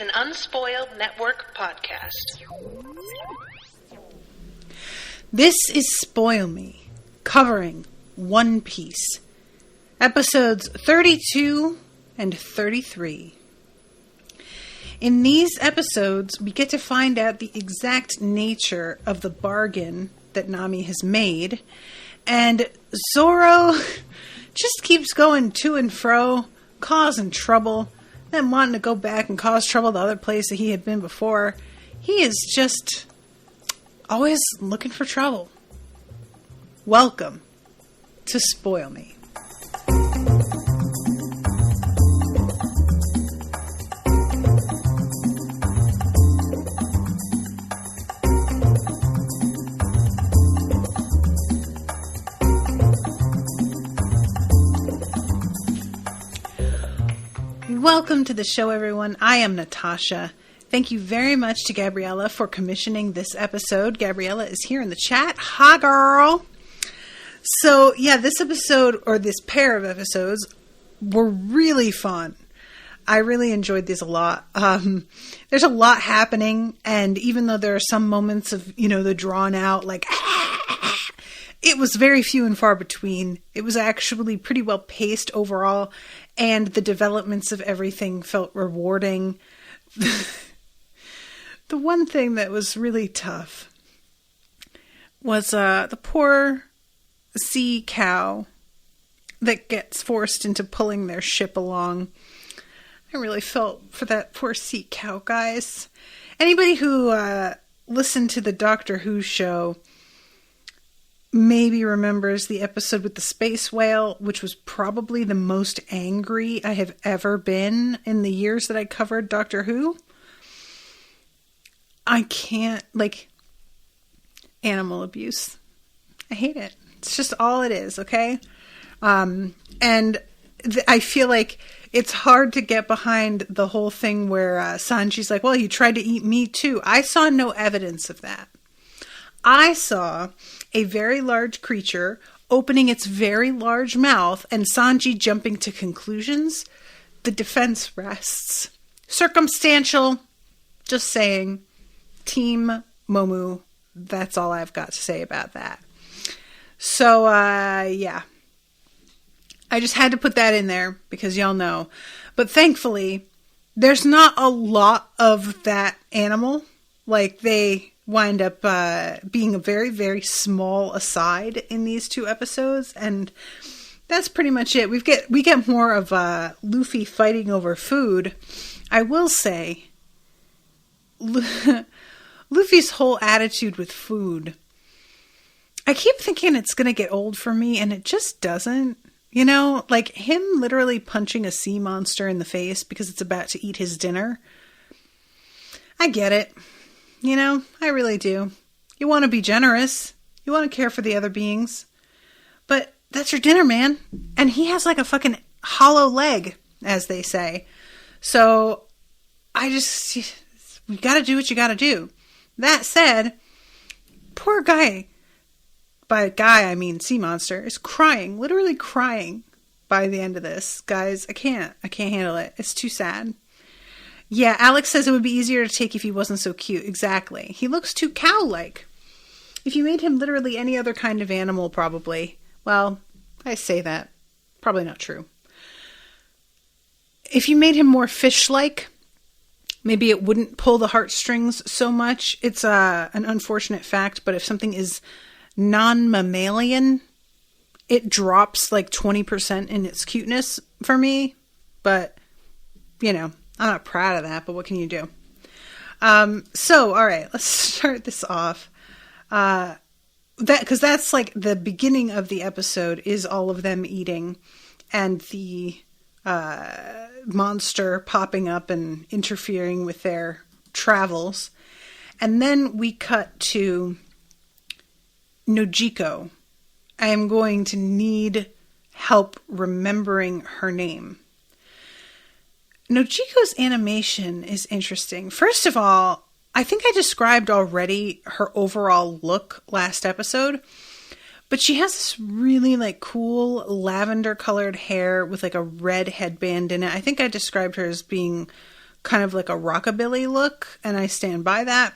an Unspoiled Network podcast. This is Spoil Me, covering One Piece, episodes 32 and 33. In these episodes, we get to find out the exact nature of the bargain that Nami has made, and Zoro just keeps going to and fro, causing trouble, then wanting to go back and cause trouble the other place that he had been before. He is just always looking for trouble. Welcome to Spoil Me. Welcome to the show, everyone. I am Natasha. Thank you very much to Gabriela for commissioning this episode. Gabriela is here in the chat. Hi, girl. So, yeah, this episode, or this pair of episodes, were really fun. I really enjoyed these a lot. There's a lot happening, and even though there are some moments of, the drawn out, like, it was very few and far between. It was actually pretty well paced overall, and the developments of everything felt rewarding. The one thing that was really tough was the poor sea cow that gets forced into pulling their ship along. I really felt for that poor sea cow, guys. Anybody who listened to the Doctor Who show maybe remembers the episode with the space whale, which was probably the most angry I have ever been in the years that I covered Doctor Who. I can't, animal abuse. I hate it. It's just all it is, okay? And I feel like it's hard to get behind the whole thing where Sanji's like, well, you tried to eat me too. I saw no evidence of that. I saw a very large creature opening its very large mouth and Sanji jumping to conclusions. The defense rests. Circumstantial. Just saying. Team Momu. That's all I've got to say about that. So, yeah. I just had to put that in there because y'all know. But thankfully, there's not a lot of that animal. They wind up being a very, very small aside in these two episodes, and that's pretty much it. We get more of Luffy fighting over food. I will say, Luffy's whole attitude with food, I keep thinking it's going to get old for me, and it just doesn't. Him literally punching a sea monster in the face because it's about to eat his dinner. I get it. I really do. You want to be generous. You want to care for the other beings. But that's your dinner, man. And he has a fucking hollow leg, as they say. So, we gotta do what you gotta do. That said, poor guy, by guy I mean sea monster, is crying, literally crying by the end of this. Guys, I can't handle it. It's too sad. Yeah, Alex says it would be easier to take if he wasn't so cute. Exactly. He looks too cow-like. If you made him literally any other kind of animal, probably. Well, I say that. Probably not true. If you made him more fish-like, maybe it wouldn't pull the heartstrings so much. It's an unfortunate fact, but if something is non-mammalian, it drops 20% in its cuteness for me. But, I'm not proud of that, but what can you do? So, all right, let's start this off. Because that's the beginning of the episode is all of them eating and the monster popping up and interfering with their travels. And then we cut to Nojiko. I am going to need help remembering her name. Nojiko's animation is interesting. First of all, I think I described already her overall look last episode, but she has this really cool lavender colored hair with a red headband in it. I think I described her as being kind of like a rockabilly look, and I stand by that.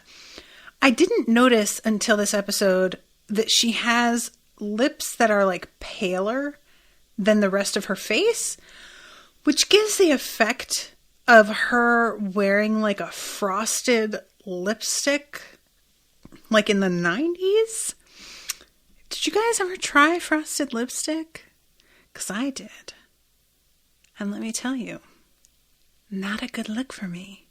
I didn't notice until this episode that she has lips that are like paler than the rest of her face, which gives the effect of her wearing like a frosted lipstick like in the 90s. Did you guys ever try frosted lipstick? Because I did. And let me tell you, not a good look for me.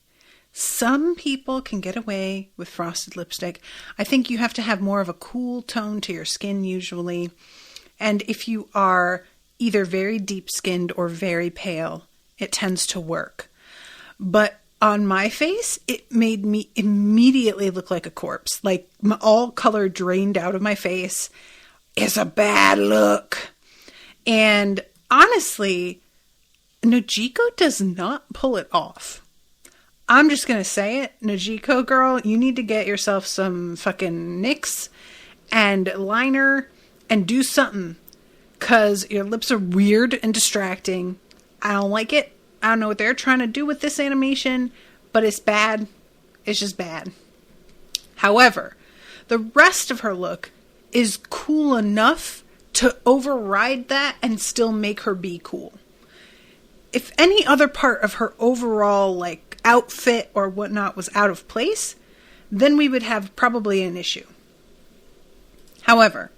Some people can get away with frosted lipstick. I think you have to have more of a cool tone to your skin usually. And if you are either very deep-skinned or very pale, it tends to work. But on my face, it made me immediately look like a corpse. Like all color drained out of my face. It's a bad look. And honestly, Nojiko does not pull it off. I'm just going to say it. Nojiko girl, you need to get yourself some fucking NYX and liner and do something. Because your lips are weird and distracting. I don't like it. I don't know what they're trying to do with this animation, but it's bad. It's just bad. However, the rest of her look is cool enough to override that and still make her be cool. If any other part of her overall, like, outfit or whatnot was out of place, then we would have probably an issue. However,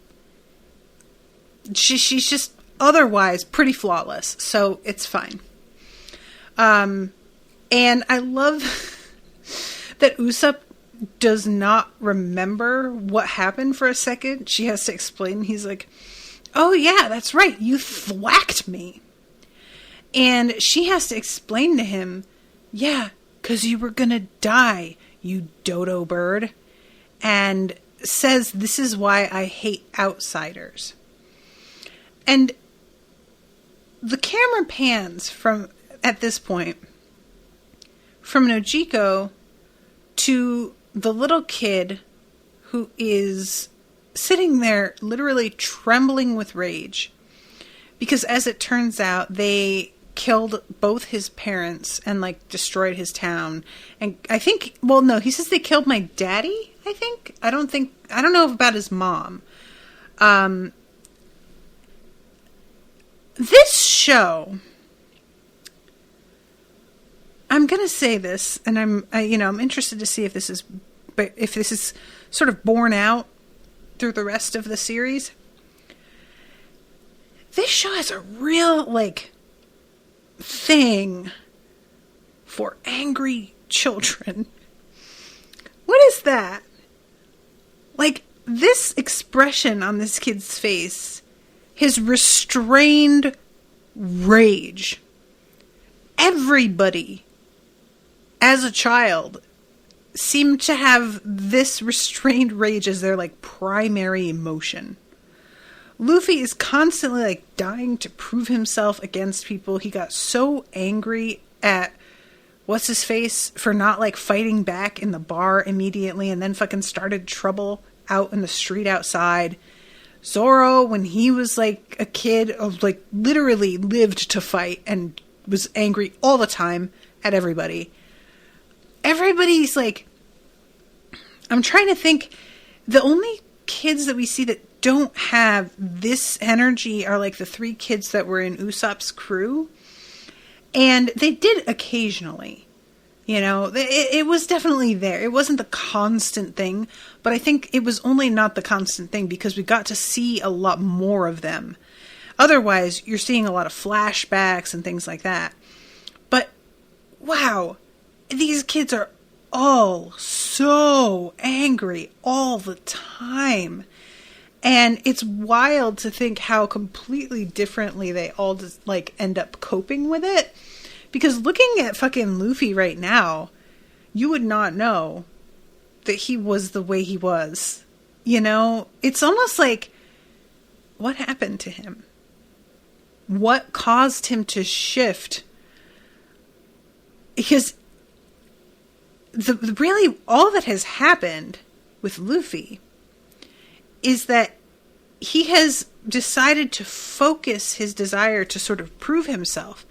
she's just otherwise pretty flawless, so it's fine. And I love that Usopp does not remember what happened for a second. She has to explain. He's like, oh yeah, that's right, you thwacked me. And she has to explain to him, yeah, because you were gonna die, you dodo bird. And says, this is why I hate outsiders. And the camera pans from, at this point, from Nojiko to the little kid who is sitting there literally trembling with rage. Because as it turns out, they killed both his parents and like destroyed his town. And I think, well, no, he says they killed my daddy, I think. I don't know about his mom. This show, I'm going to say this, and I'm interested to see if this is sort of borne out through the rest of the series. This show has a real, like, thing for angry children. What is that? Like, this expression on this kid's face, his restrained rage. Everybody, as a child, seemed to have this restrained rage as their, like, primary emotion. Luffy is constantly, like, dying to prove himself against people. He got so angry at what's-his-face for not, like, fighting back in the bar immediately and then fucking started trouble out in the street outside. Zoro, when he was, like, a kid, like, literally lived to fight and was angry all the time at everybody. Everybody's, like... I'm trying to think... The only kids that we see that don't have this energy are like the 3 kids that were in Usopp's crew. And they did occasionally. You know, it was definitely there. It wasn't the constant thing, but I think it was only not the constant thing because we got to see a lot more of them. Otherwise, you're seeing a lot of flashbacks and things like that. But, wow, these kids are all so angry all the time. And it's wild to think how completely differently they all just, like, end up coping with it. Because looking at fucking Luffy right now, you would not know that he was the way he was. You know? It's almost like, what happened to him? What caused him to shift? Because really all that has happened with Luffy is that he has decided to focus his desire to sort of prove himself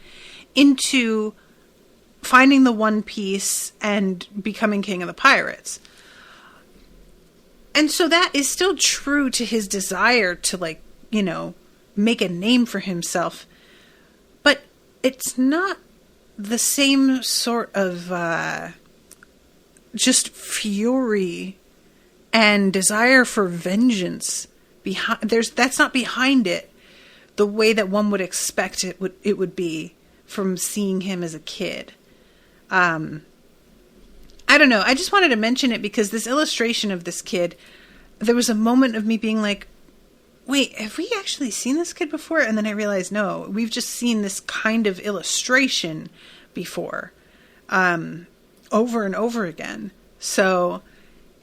into finding the One Piece and becoming king of the pirates. And so that is still true to his desire to, like, you know, make a name for himself. But it's not the same sort of just fury and desire for vengeance behind. That's not behind it the way that one would expect it would be from seeing him as a kid. I don't know. I just wanted to mention it because this illustration of this kid, there was a moment of me being like, wait, have we actually seen this kid before? And then I realized, no, we've just seen this kind of illustration before, over and over again. So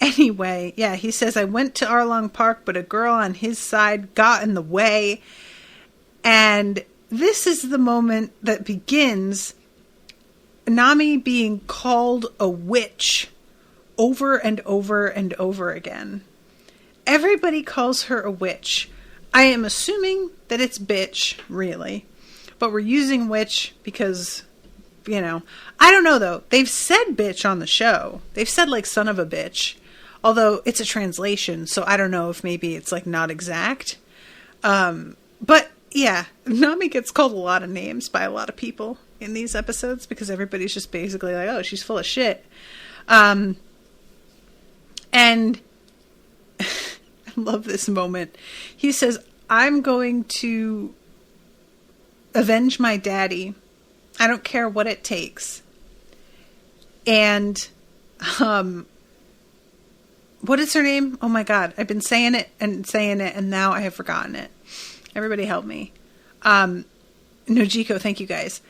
anyway, yeah, he says, I went to Arlong Park, but a girl on his side got in the way. And this is the moment that begins Nami being called a witch over and over and over again. Everybody calls her a witch. I am assuming that it's bitch, really. But we're using witch because, you know, I don't know though. They've said bitch on the show. They've said like son of a bitch. Although it's a translation, so I don't know if maybe it's like not exact. But yeah, Nami gets called a lot of names by a lot of people in these episodes because everybody's just basically like, oh, she's full of shit. And I love this moment. He says, I'm going to avenge my daddy. I don't care what it takes. And, what is her name? Oh my God. I've been saying it, and now I have forgotten it. Everybody help me. Nojiko, thank you guys.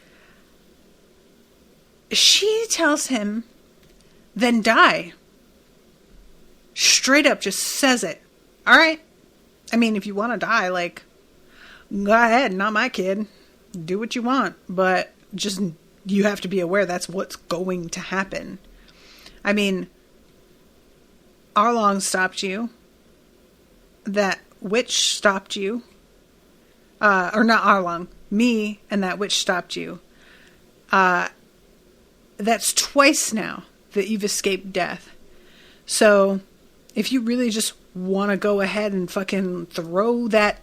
She tells him, then die. Straight up just says it. All right. I mean, if you want to die, like, go ahead, not my kid. Do what you want. But just, you have to be aware that's what's going to happen. I mean, Arlong stopped you. That witch stopped you. Or not Arlong. Me and that witch stopped you. That's twice now that you've escaped death. So, if you really just want to go ahead and fucking throw that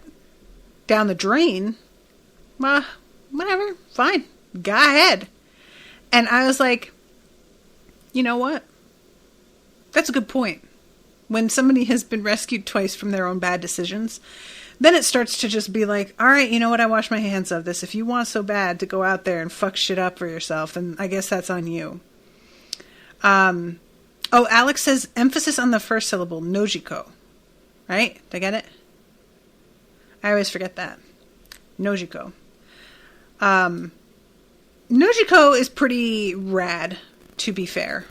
down the drain, whatever, fine, go ahead. And I was like, you know what? That's a good point. When somebody has been rescued twice from their own bad decisions, then it starts to just be like, all right, you know what? I wash my hands of this. If you want so bad to go out there and fuck shit up for yourself, then I guess that's on you. Oh, Alex says emphasis on the first syllable, Nojiko. Right? Did I get it? I always forget that. Nojiko. Nojiko is pretty rad, to be fair.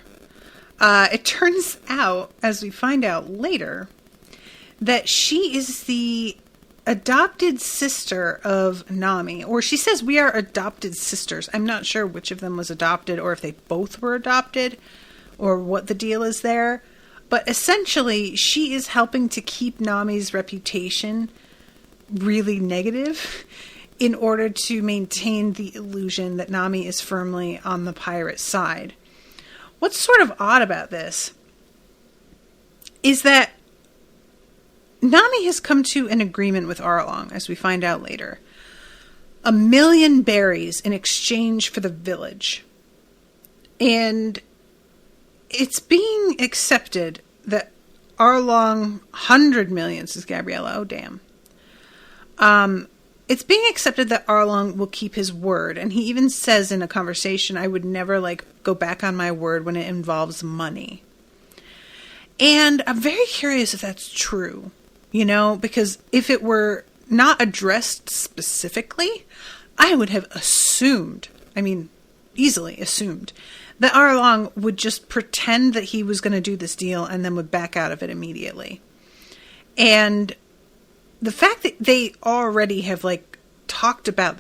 It turns out, as we find out later, that she is the adopted sister of Nami. Or she says we are adopted sisters. I'm not sure which of them was adopted or if they both were adopted or what the deal is there. But essentially, she is helping to keep Nami's reputation really negative in order to maintain the illusion that Nami is firmly on the pirate side. What's sort of odd about this is that Nami has come to an agreement with Arlong, as we find out later. 1,000,000 berries in exchange for the village. And it's being accepted that Arlong, 100 million, says Gabriela. Oh, damn. It's being accepted that Arlong will keep his word. And he even says in a conversation, I would never, go back on my word when it involves money. And I'm very curious if that's true. Because if it were not addressed specifically, I would have assumed, easily assumed, that Arlong would just pretend that he was going to do this deal and then would back out of it immediately. And the fact that they already have, talked about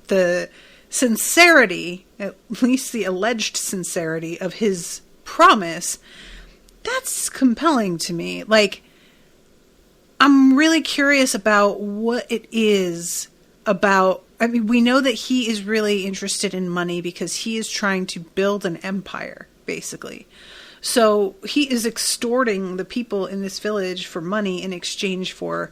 the sincerity, at least the alleged sincerity of his promise, that's compelling to me. I'm really curious about what it is about, I mean, we know that he is really interested in money because he is trying to build an empire, basically. So he is extorting the people in this village for money in exchange for,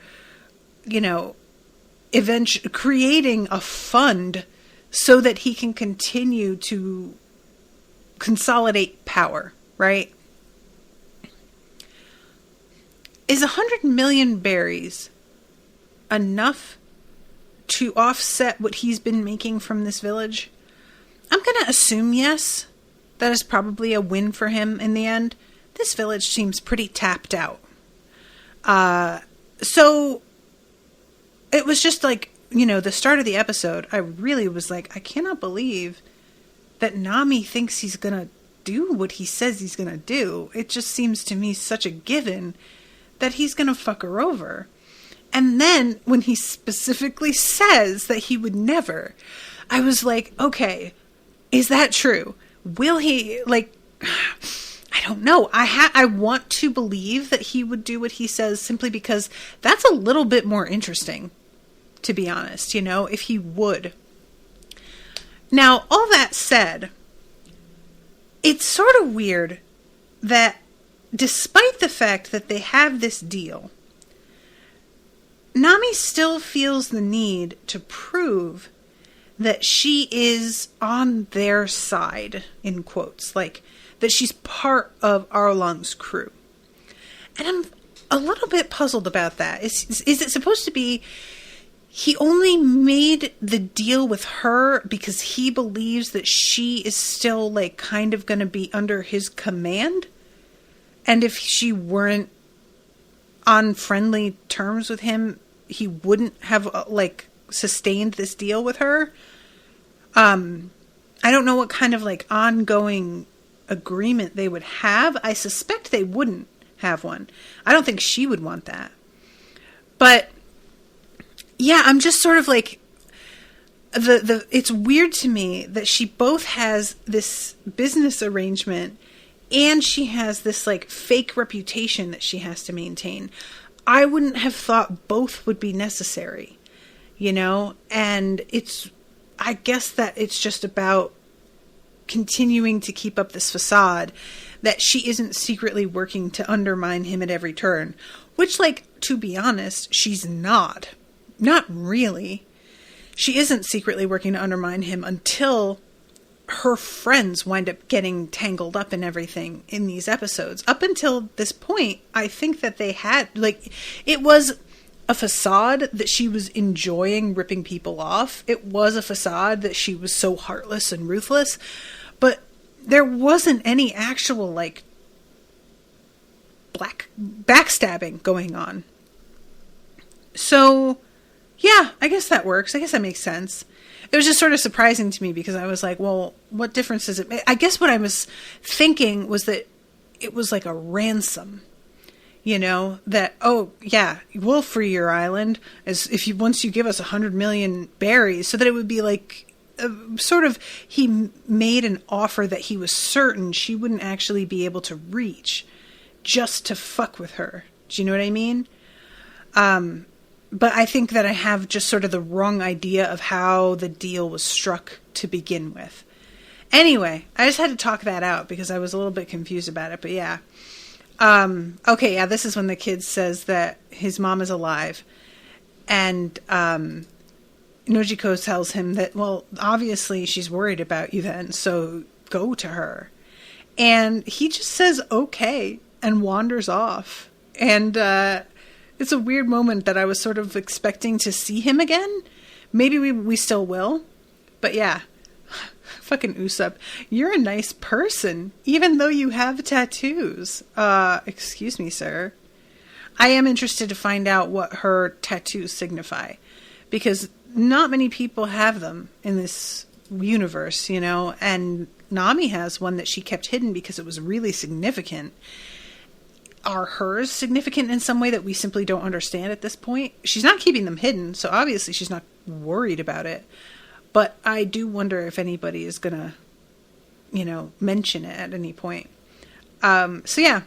creating a fund so that he can continue to consolidate power, right? Is 100 million berries enough to offset what he's been making from this village? I'm going to assume yes. That is probably a win for him in the end. This village seems pretty tapped out. So it was just like, the start of the episode, I really was like, I cannot believe that Nami thinks he's going to do what he says he's going to do. It just seems to me such a given that he's going to fuck her over. And then when he specifically says that he would never, I was like, okay, is that true? Will he, I don't know. I want to believe that he would do what he says simply because that's a little bit more interesting, to be honest, if he would. Now, all that said, it's sort of weird that despite the fact that they have this deal, Nami still feels the need to prove that she is on their side, in quotes, like that she's part of Arlong's crew. And I'm a little bit puzzled about that. Is it supposed to be he only made the deal with her because he believes that she is still kind of going to be under his command? And if she weren't on friendly terms with him, he wouldn't have sustained this deal with her. I don't know what kind of ongoing agreement they would have. I suspect they wouldn't have one. I don't think she would want that. But yeah, I'm just sort of it's weird to me that she both has this business arrangement and she has this fake reputation that she has to maintain. I wouldn't have thought both would be necessary, and I guess that it's just about continuing to keep up this facade that she isn't secretly working to undermine him at every turn, which to be honest, she's not really. She isn't secretly working to undermine him until her friends wind up getting tangled up in everything in these episodes. Up until this point, I think that they had, it was a facade that she was enjoying ripping people off. It was a facade that she was so heartless and ruthless. But there wasn't any actual, backstabbing going on. So, yeah, I guess that works. I guess that makes sense. It was just sort of surprising to me because I was like, well, what difference does it make? I guess what I was thinking was that it was like a ransom, that, oh yeah, we'll free your island once you give us 100 million berries, so that it would be he made an offer that he was certain she wouldn't actually be able to reach just to fuck with her. Do you know what I mean? But I think that I have just sort of the wrong idea of how the deal was struck to begin with. Anyway, I just had to talk that out because I was a little bit confused about it, but yeah. Okay, yeah, this is when the kid says that his mom is alive. And Nojiko tells him that, well, obviously she's worried about you then, so go to her. And he just says, okay, and wanders off. And it's a weird moment that I was sort of expecting to see him again. Maybe we still will. But yeah, fucking Usopp, you're a nice person, even though you have tattoos. Excuse me, sir. I am interested to find out what her tattoos signify, because not many people have them in this universe, and Nami has one that she kept hidden because it was really significant. Are hers significant in some way that we simply don't understand at this point? She's not keeping them hidden, so obviously she's not worried about it. But I do wonder if anybody is going to, mention it at any point. So yeah,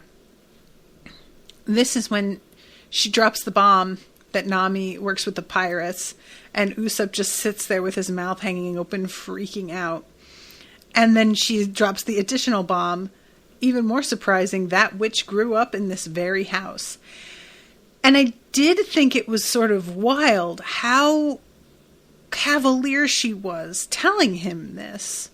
this is when she drops the bomb that Nami works with the pirates, and Usopp just sits there with his mouth hanging open, freaking out. And then she drops the additional bomb. Even more surprising, that witch grew up in this very house. And I did think it was sort of wild how cavalier she was telling him this.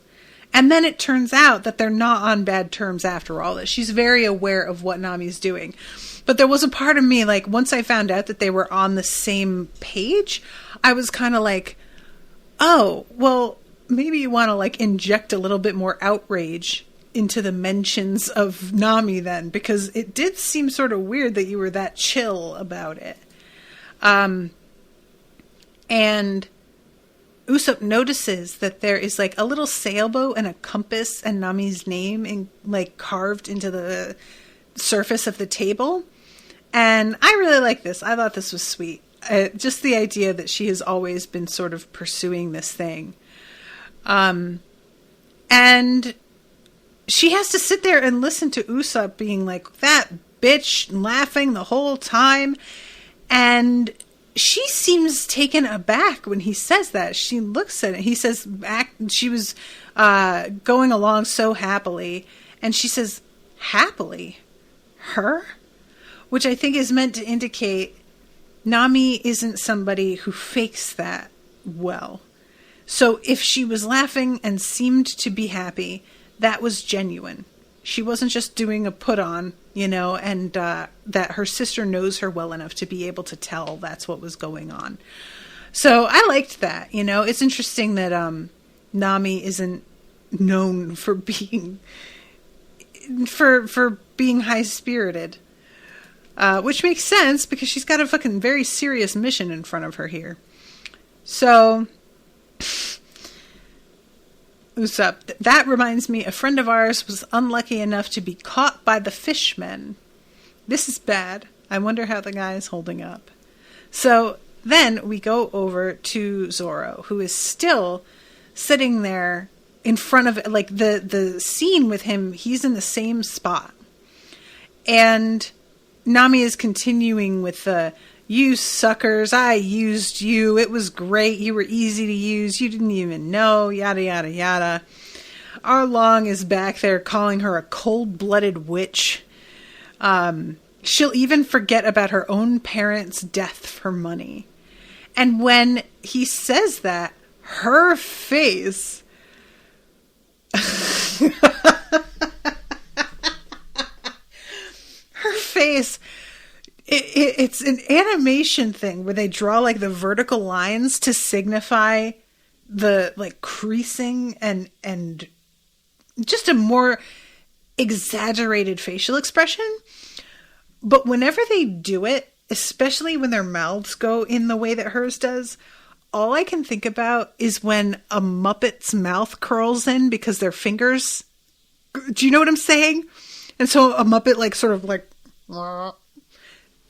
And then it turns out that they're not on bad terms after all, that she's very aware of what Nami's doing. But there was a part of me, like, once I found out that they were on the same page, I was kind of like, oh, well, maybe you want to, like, inject a little bit more outrage into the mentions of Nami then, because it did seem sort of weird that you were that chill about it. And Usopp notices that there is like a little sailboat and a compass and Nami's name like carved into the surface of the table. And I really like this. I thought this was sweet. Just the idea that she has always been sort of pursuing this thing. And she has to sit there and listen to Usopp being like, that bitch, laughing the whole time. And she seems taken aback when he says that. She looks at it. He says she was going along so happily. And she says, happily? Her? Which I think is meant to indicate Nami isn't somebody who fakes that well. So if she was laughing and seemed to be happy, that was genuine. She wasn't just doing a put on, you know, and that her sister knows her well enough to be able to tell that's what was going on. So I liked that, you know. It's interesting that Nami isn't known for being for being high-spirited. Which makes sense because she's got a fucking very serious mission in front of her here. So Usopp, that reminds me, a friend of ours was unlucky enough to be caught by the fishmen. This is bad. I wonder how the guy is holding up. So then we go over to Zoro, who is still sitting there in front of, like, the scene with him. He's in the same spot. And Nami is continuing with the, you suckers, I used you, it was great, you were easy to use, you didn't even know, yada yada yada. Arlong is back there calling her a cold-blooded witch. She'll even forget about her own parents' death for money. And when he says that, her face her face, it's an animation thing where they draw like the vertical lines to signify the like creasing and just a more exaggerated facial expression. But whenever they do it, especially when their mouths go in the way that hers does, all I can think about is when a Muppet's mouth curls in because their fingers, do you know what I'm saying? And so a Muppet like sort of like,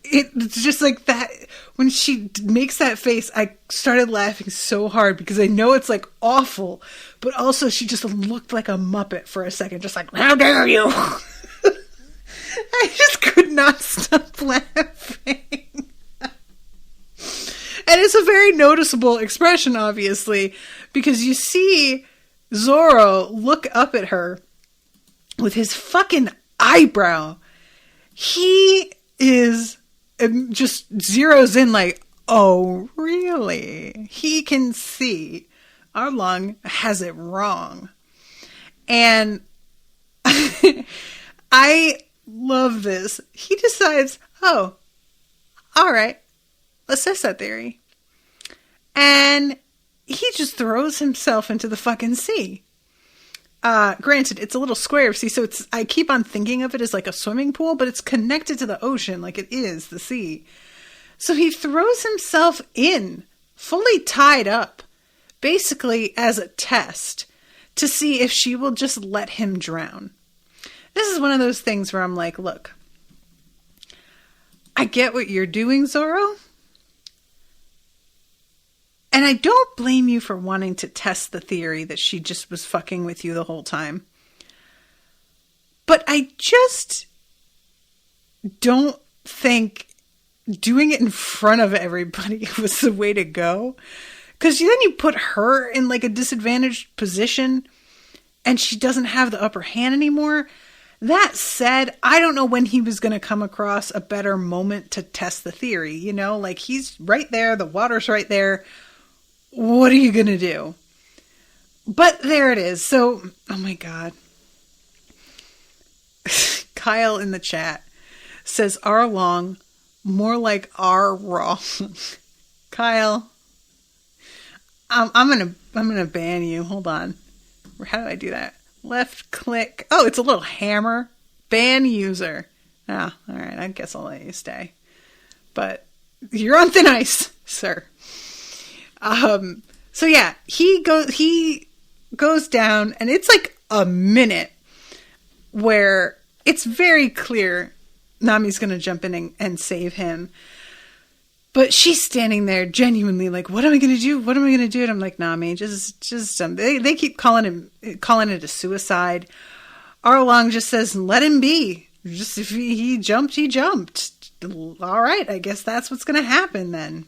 it's just like that. When she makes that face, I started laughing so hard because I know it's like awful, but also she just looked like a Muppet for a second, just like, how dare you? I just could not stop laughing. And it's a very noticeable expression, obviously, because you see Zoro look up at her with his fucking eyebrow. He is just zeroes in like, oh, really? He can see Arlong has it wrong. And I love this. He decides, oh, all right, let's test that theory. And he just throws himself into the fucking sea. Granted, it's a little square of sea, so I keep on thinking of it as like a swimming pool, but it's connected to the ocean like it is the sea. So he throws himself in, fully tied up, basically as a test to see if she will just let him drown. This is one of those things where I'm like, look, I get what you're doing, Zoro. And I don't blame you for wanting to test the theory that she just was fucking with you the whole time. But I just don't think doing it in front of everybody was the way to go. Because then you put her in like a disadvantaged position and she doesn't have the upper hand anymore. That said, I don't know when he was going to come across a better moment to test the theory. You know, like he's right there. The water's right there. What are you going to do? But there it is. So, oh my God. Kyle in the chat says R long, more like R wrong. Kyle, I'm gonna ban you. Hold on. How do I do that? Left click. Oh, it's a little hammer. Ban user. Oh, all right. I guess I'll let you stay. But you're on thin ice, sir. So yeah, he goes down, and it's like a minute where it's very clear Nami's going to jump in and save him. But she's standing there genuinely like, what am I going to do? What am I going to do? And I'm like, Nami, just they keep calling it a suicide. Arlong just says, let him be. Just if he jumped, he jumped. All right, I guess that's what's going to happen then.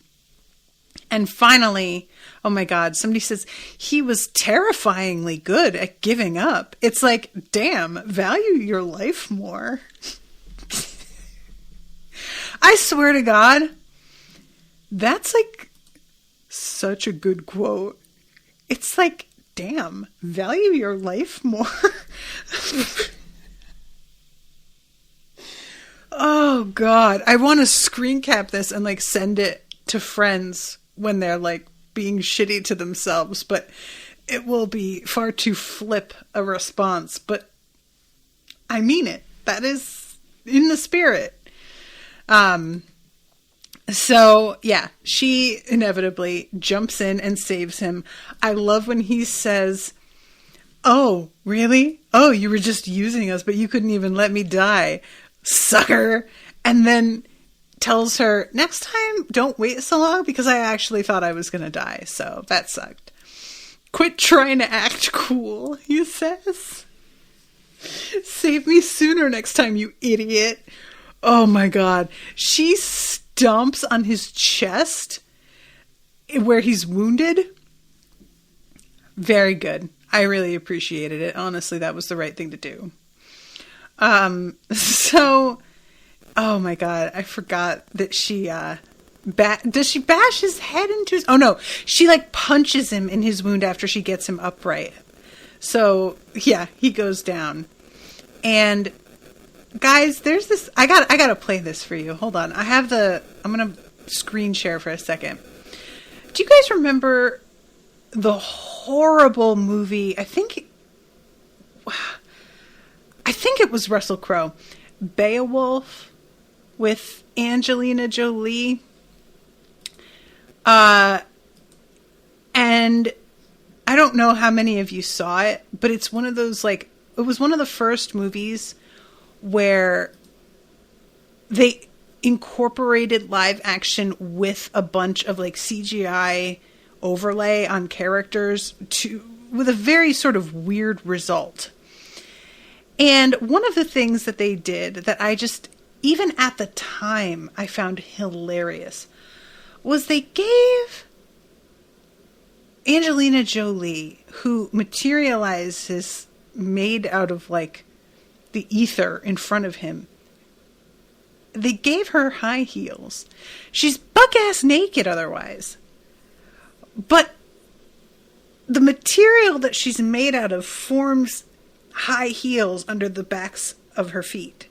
And finally, oh my God, somebody says he was terrifyingly good at giving up. It's like, damn, value your life more. I swear to God, that's like such a good quote. It's like, damn, value your life more. Oh God, I want to screen cap this and like send it to friends when they're like being shitty to themselves, but it will be far too flip a response. But I mean it. That is in the spirit. So yeah, she inevitably jumps in and saves him. I love when he says, oh, really? Oh, you were just using us, but you couldn't even let me die, sucker. And then tells her, next time, don't wait so long because I actually thought I was going to die. So that sucked. Quit trying to act cool, he says. Save me sooner next time, you idiot. Oh my God. She stomps on his chest where he's wounded. Very good. I really appreciated it. Honestly, that was the right thing to do. So, oh my God, I forgot that she, does she bash his head into his, oh no, she like punches him in his wound after she gets him upright. So yeah, he goes down. And guys, there's this, I gotta play this for you. Hold on. I'm gonna screen share for a second. Do you guys remember the horrible movie? I think it was Russell Crowe, Beowulf, with Angelina Jolie. And I don't know how many of you saw it, but it's one of those, like, it was one of the first movies where they incorporated live action with a bunch of like CGI overlay on characters with a very sort of weird result. And one of the things that they did that I just, even at the time, I found hilarious was they gave Angelina Jolie, who materializes made out of like the ether in front of him, they gave her high heels. She's buck-ass naked otherwise. But the material that she's made out of forms high heels under the backs of her feet.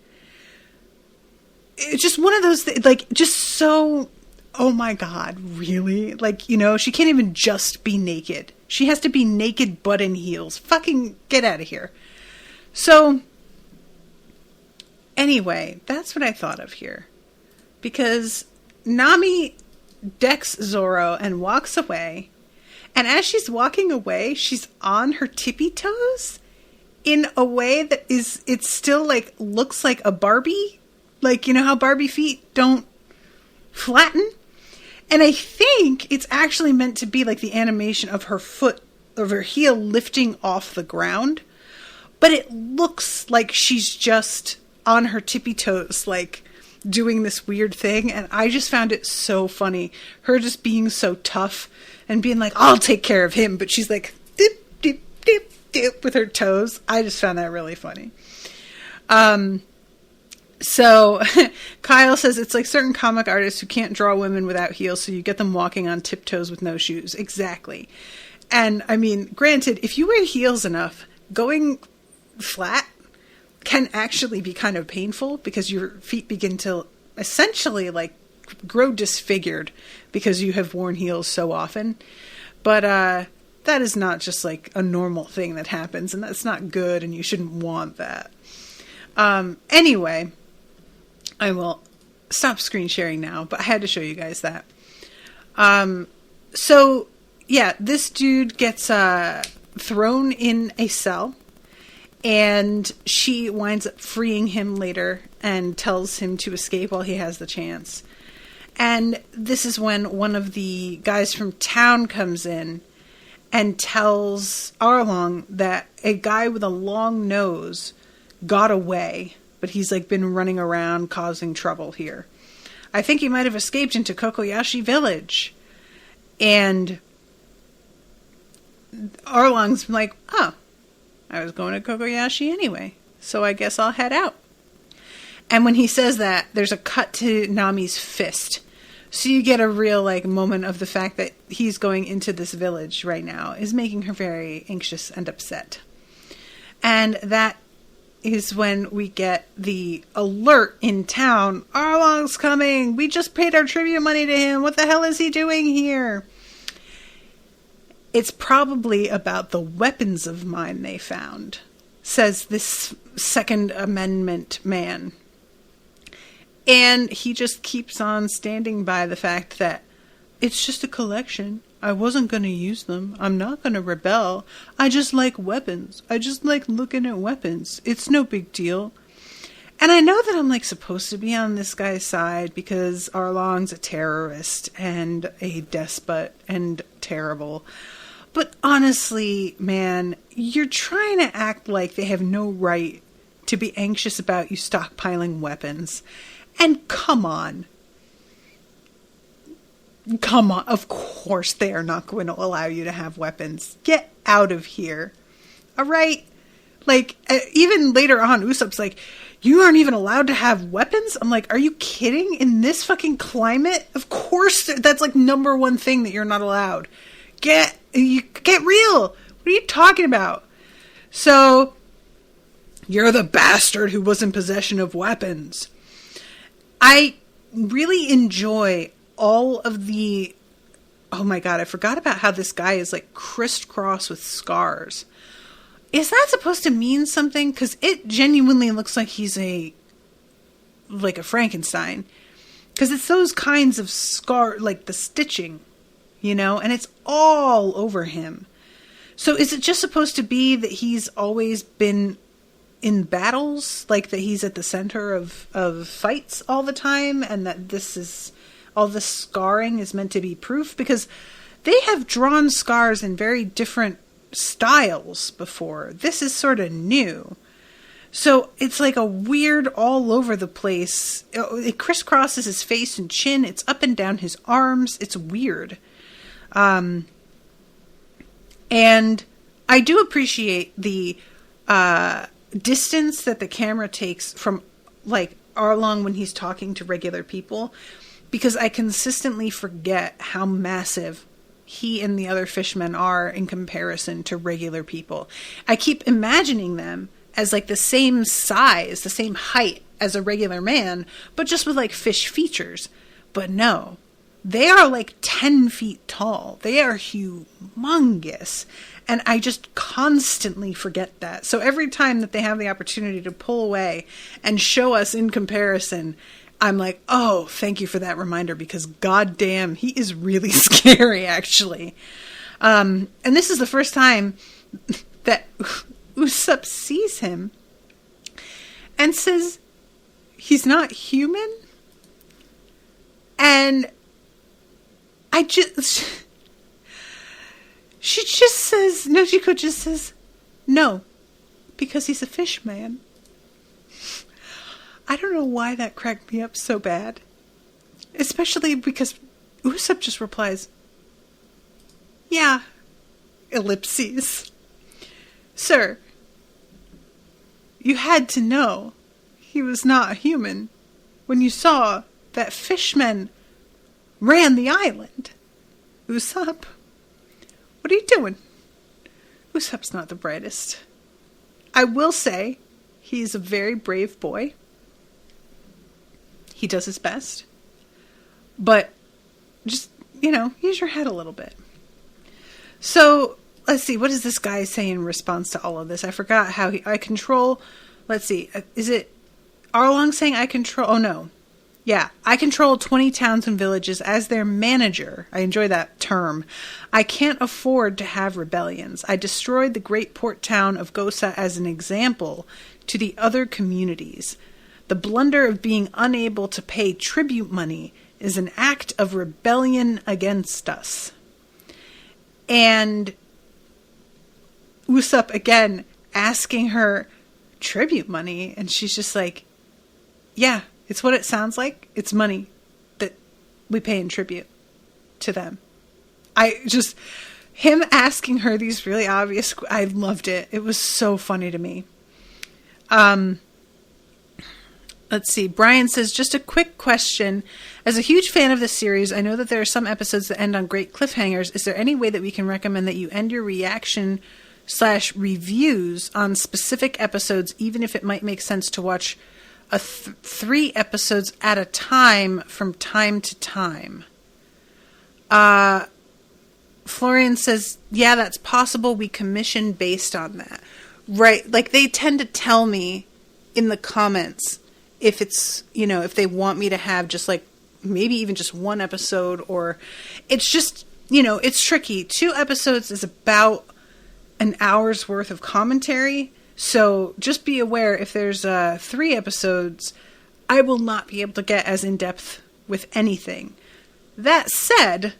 It's just one of those things, like, just so, oh my God, really? Like, you know, she can't even just be naked. She has to be naked but in heels. Fucking get out of here. So, anyway, that's what I thought of here. Because Nami decks Zoro and walks away. And as she's walking away, she's on her tippy toes in a way that is, it still like looks like a Barbie. Like, you know how Barbie feet don't flatten? And I think it's actually meant to be like the animation of her foot, of her heel lifting off the ground. But it looks like she's just on her tippy toes, like doing this weird thing, and I just found it so funny. Her just being so tough and being like, I'll take care of him, but she's like, dip, dip, dip, dip, with her toes. I just found that really funny. So Kyle says it's like certain comic artists who can't draw women without heels, so you get them walking on tiptoes with no shoes. Exactly. And I mean, granted, if you wear heels enough, going flat can actually be kind of painful because your feet begin to essentially like grow disfigured because you have worn heels so often. But that is not just like a normal thing that happens, and that's not good, and you shouldn't want that. Anyway, I will stop screen sharing now, but I had to show you guys that. So yeah, this dude gets thrown in a cell, and she winds up freeing him later and tells him to escape while he has the chance. And this is when one of the guys from town comes in and tells Arlong that a guy with a long nose got away, but he's like been running around causing trouble here. I think he might have escaped into Kokoyashi Village. And Arlong's like, oh, I was going to Kokoyashi anyway, so I guess I'll head out. And when he says that, there's a cut to Nami's fist. So you get a real like moment of the fact that he's going into this village right now is making her very anxious and upset. And that is when we get the alert in town. Arlong's coming. We just paid our tribute money to him. What the hell is he doing here? It's probably about the weapons of mine they found, says this Second Amendment man. And he just keeps on standing by the fact that it's just a collection. I wasn't going to use them. I'm not going to rebel. I just like weapons. I just like looking at weapons. It's no big deal. And I know that I'm like supposed to be on this guy's side because Arlong's a terrorist and a despot and terrible. But honestly, man, you're trying to act like they have no right to be anxious about you stockpiling weapons. And come on. Come on. Of course they are not going to allow you to have weapons. Get out of here. All right? Like, even later on, Usopp's like, you aren't even allowed to have weapons? I'm like, are you kidding? In this fucking climate? Of course, that's like number one thing that you're not allowed. Get real. What are you talking about? So, you're the bastard who was in possession of weapons. I really enjoy all of the... Oh my god, I forgot about how this guy is like crisscross with scars. Is that supposed to mean something? Because it genuinely looks like he's like a Frankenstein. Because it's those kinds of scar, like the stitching, you know? And it's all over him. So is it just supposed to be that he's always been in battles? Like that he's at the center of fights all the time? And that this is... all this scarring is meant to be proof? Because they have drawn scars in very different styles before. This is sort of new. So it's like a weird all over the place. It crisscrosses his face and chin. It's up and down his arms. It's weird. And I do appreciate the distance that the camera takes from like Arlong when he's talking to regular people. Because I consistently forget how massive he and the other fishmen are in comparison to regular people. I keep imagining them as like the same size, the same height as a regular man, but just with like fish features. But no, they are like 10 feet tall. They are humongous. And I just constantly forget that. So every time that they have the opportunity to pull away and show us in comparison, I'm like, oh, thank you for that reminder, because goddamn, he is really scary, actually. And this is the first time that Usopp sees him and says he's not human. And she just says, Nojiko just says, no, because he's a fish man. I don't know why that cracked me up so bad. Especially because Usopp just replies, yeah, ellipses. Sir, you had to know he was not a human when you saw that fishmen ran the island. Usopp, what are you doing? Usopp's not the brightest. I will say he's a very brave boy. He does his best. But just, use your head a little bit. So, let's see. What does this guy say in response to all of this? I forgot how I control... Let's see. Is it Arlong saying I control... Oh, no. Yeah. I control 20 towns and villages as their manager. I enjoy that term. I can't afford to have rebellions. I destroyed the great port town of Gosa as an example to the other communities. The blunder of being unable to pay tribute money is an act of rebellion against us. And Usopp again asking her tribute money, and she's just like, yeah, it's what it sounds like. It's money that we pay in tribute to them. Him asking her these really obvious, I loved it. It was so funny to me. Let's see. Brian says, just a quick question. As a huge fan of this series, I know that there are some episodes that end on great cliffhangers. Is there any way that we can recommend that you end your reaction/reviews on specific episodes, even if it might make sense to watch 3 episodes at a time from time to time? Florian says, yeah, that's possible. We commission based on that. Right. Like, they tend to tell me in the comments if it's, if they want me to have just like maybe even just 1 episode, or it's just, it's tricky. 2 episodes is about an hour's worth of commentary. So just be aware, if there's 3 episodes, I will not be able to get as in depth with anything. That said,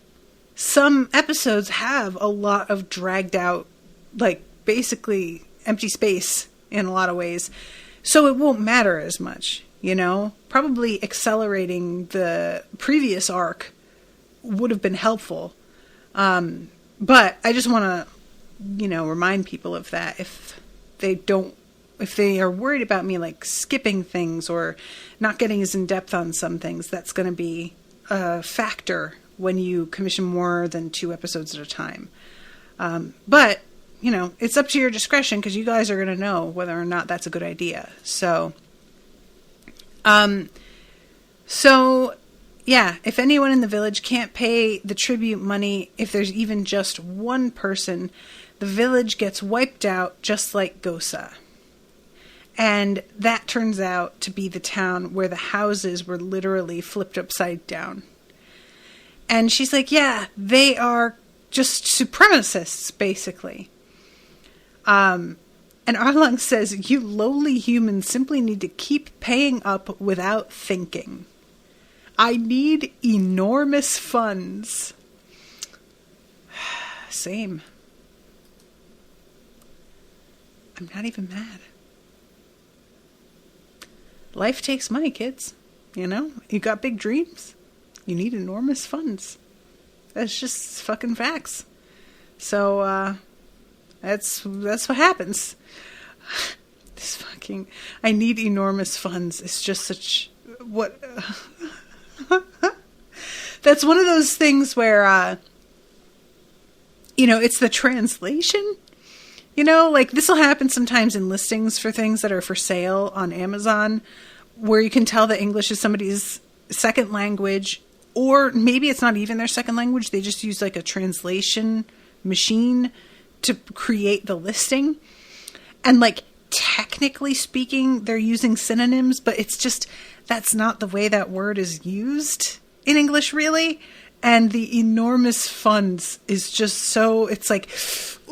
some episodes have a lot of dragged out, like basically empty space in a lot of ways. So it won't matter as much, Probably accelerating the previous arc would have been helpful. But I just want to, remind people of that. If they are worried about me like skipping things or not getting as in depth on some things, that's going to be a factor when you commission more than 2 episodes at a time. But, it's up to your discretion, because you guys are going to know whether or not that's a good idea. So, yeah, if anyone in the village can't pay the tribute money, if there's even just 1 person, the village gets wiped out just like Gosa. And that turns out to be the town where the houses were literally flipped upside down. And she's like, yeah, they are just supremacists, basically. And Arlong says, you lowly humans simply need to keep paying up without thinking. I need enormous funds. Same. I'm not even mad. Life takes money, kids. You got big dreams. You need enormous funds. That's just fucking facts. So, that's what happens. This fucking, I need enormous funds. It's just such, what, that's one of those things where, it's the translation, like this will happen sometimes in listings for things that are for sale on Amazon, where you can tell that English is somebody's second language, or maybe it's not even their second language. They just use like a translation machine to create the listing. And like, technically speaking, they're using synonyms, but it's just, that's not the way that word is used in English, really. And the enormous funds is just so, it's like,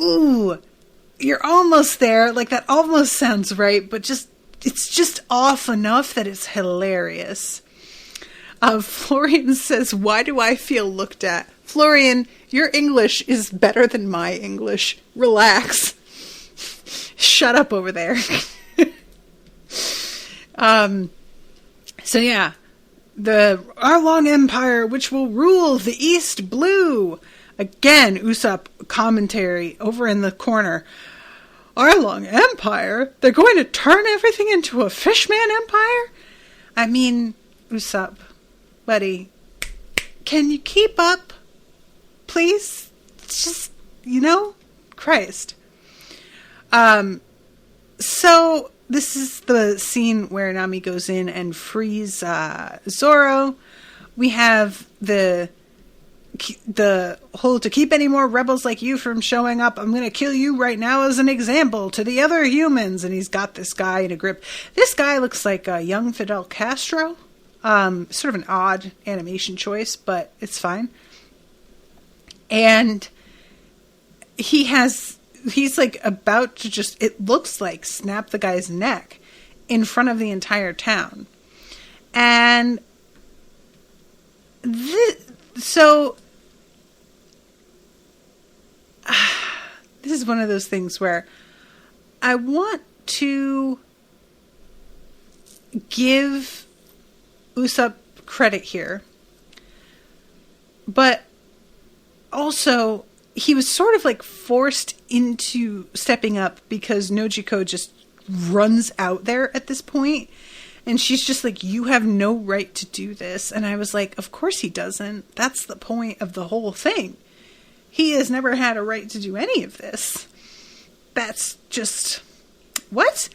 ooh, you're almost there. Like, that almost sounds right, but it's just off enough that it's hilarious. Florian says, why do I feel looked at? Florian, your English is better than my English. Relax. Shut up over there. So yeah, the Arlong Empire, which will rule the East Blue. Again, Usopp commentary over in the corner. Arlong Empire? They're going to turn everything into a fishman empire? I mean, Usopp, buddy, can you keep up? Please? Just, Christ. So this is the scene where Nami goes in and frees Zoro. We have the whole, to keep any more rebels like you from showing up, I'm going to kill you right now as an example to the other humans. And he's got this guy in a grip. This guy looks like a young Fidel Castro. Sort of an odd animation choice, but it's fine. And he's like about to just, it looks like, snap the guy's neck in front of the entire town. And so this is one of those things where I want to give Usopp credit here, but also he was sort of like forced into stepping up because Nojiko just runs out there at this point, and she's just like, you have no right to do this. And I was like, of course he doesn't. That's the point of the whole thing. He has never had a right to do any of this. That's just what?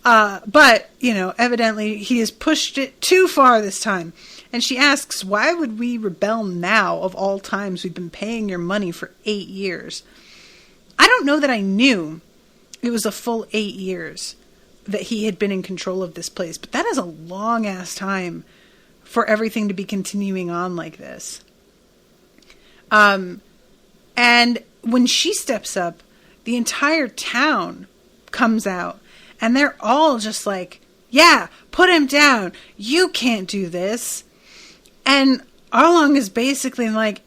But, evidently he has pushed it too far this time. And she asks, why would we rebel now of all times? We've been paying your money for 8 years. I don't know that I knew it was a full 8 years that he had been in control of this place. But that is a long ass time for everything to be continuing on like this. And when she steps up, the entire town comes out. And they're all just like, yeah, put him down. You can't do this. And Arlong is basically like,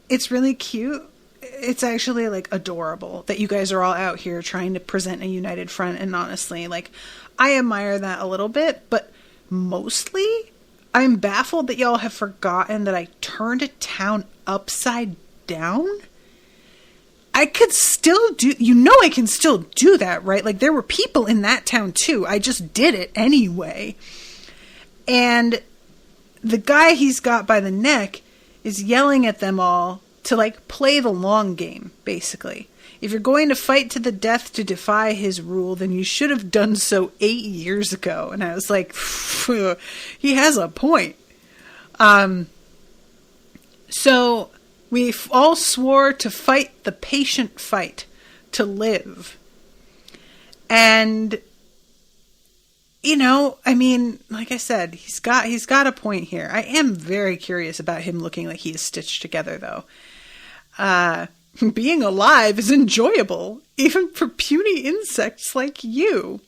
it's really cute. It's actually like adorable that you guys are all out here trying to present a united front. And honestly, like, I admire that a little bit. But mostly, I'm baffled that y'all have forgotten that I turned a town upside down. I could still I can still do that, right? Like, there were people in that town too. I just did it anyway. And the guy he's got by the neck is yelling at them all to, like, play the long game, basically. If you're going to fight to the death to defy his rule, then you should have done so 8 years ago. And I was like, he has a point. So we all swore to fight the patient fight, to live. And, I mean, like I said, he's got a point here. I am very curious about him looking like he is stitched together, though. Being alive is enjoyable, even for puny insects like you.